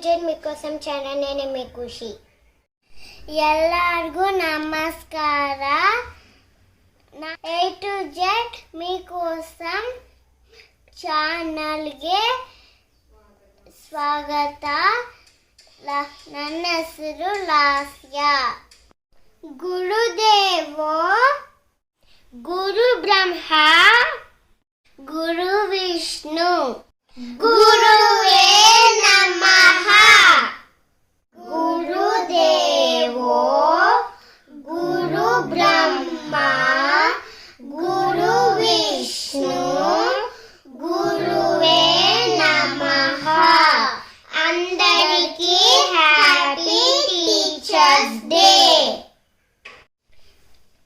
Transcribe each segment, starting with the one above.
Z మీకోసం channel నేను మీ ಖುಷಿ ಎಲ್ಲರಿಗೂ ನಮಸ್ಕಾರ A to Z మీకోసం ఛానల్ಗೆ ಸ್ವಾಗತ ನನ್ನ ಹೆಸರು ಲಾಸ್ಯ ಗುರುದೇವೋ ಗುರು ಬ್ರಹ್ಮ ಗುರು ವಿಷ್ಣು ಗುರುವೇ ನಮಃ ಗುರುದೇವೋ ಗುರು ಬ್ರಹ್ಮ ಗುರು ವಿಷ್ಣು ಗುರುವೇ ನಮಃ అందరికీ happy teachers day.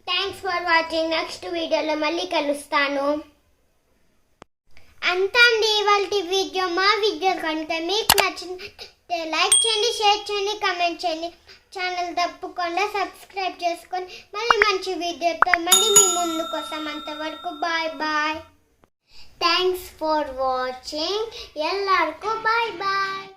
Thanks for watching. Next వీడియోలో మళ్ళీ కలుస్తాను. అంతా అండి ఇవాళ వీడియో. మా వీడియో కనుక మీకు నచ్చినట్లయితే లైక్ చేయండి, షేర్ చేయండి, కామెంట్ చేయండి. ఛానల్ తప్పకుండా సబ్స్క్రైబ్ చేసుకొని మళ్ళీ మంచి వీడియోతో మళ్ళీ మీ ముందుకు వస్తాం. అంతవరకు bye bye. Thanks for watching. ಎಲ್ಲರಿಗೂ బాయ్ బాయ్.